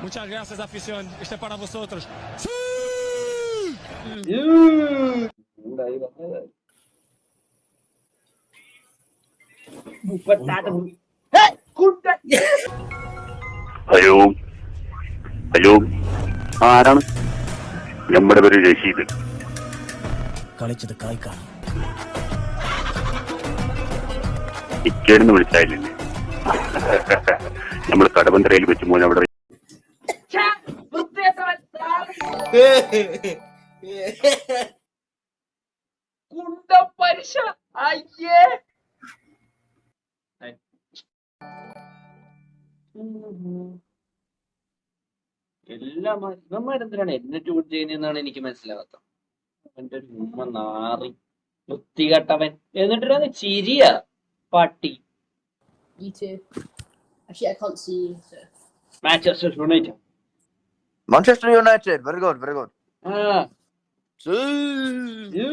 Muchas gracias, afición. Este es para vosotros. ചൂടായി വന്നത്. മുപ്പത്താറ് മുറി. കുട്ടൻ. ഹലോ ഹലോ ആരാണ്? നമ്മുടെ പേര് രഷീദ്. കളിച്ചത് കായ്ക്കാണ്. ഇക്കേടുന്ന് വിളിച്ചായില്ലേ? നമ്മൾ കടബന്തറയിൽ വെച്ച് മോൻ അവിടെ ഛെ, വൃത്തികെട്ടവൻ. കുണ്ടം പരിശ. അയ്യേ. എല്ലാം ഇവന്മാരെന്തിനാണ് എന്നെ ട്യൂട്ട് ചെയ്യുന്നതെന്നാണ് എനിക്ക് മനസ്സിലാകാത്തത്. അവന്റെ ഒരു ഉമ്മ നാറി വൃത്തികെട്ടവൻ. എന്നിട്ടാണ് ചിരിയ പട്ടി. You too. Actually, I can't see you, so. Manchester United. Manchester United, very good, very good. ആ. See.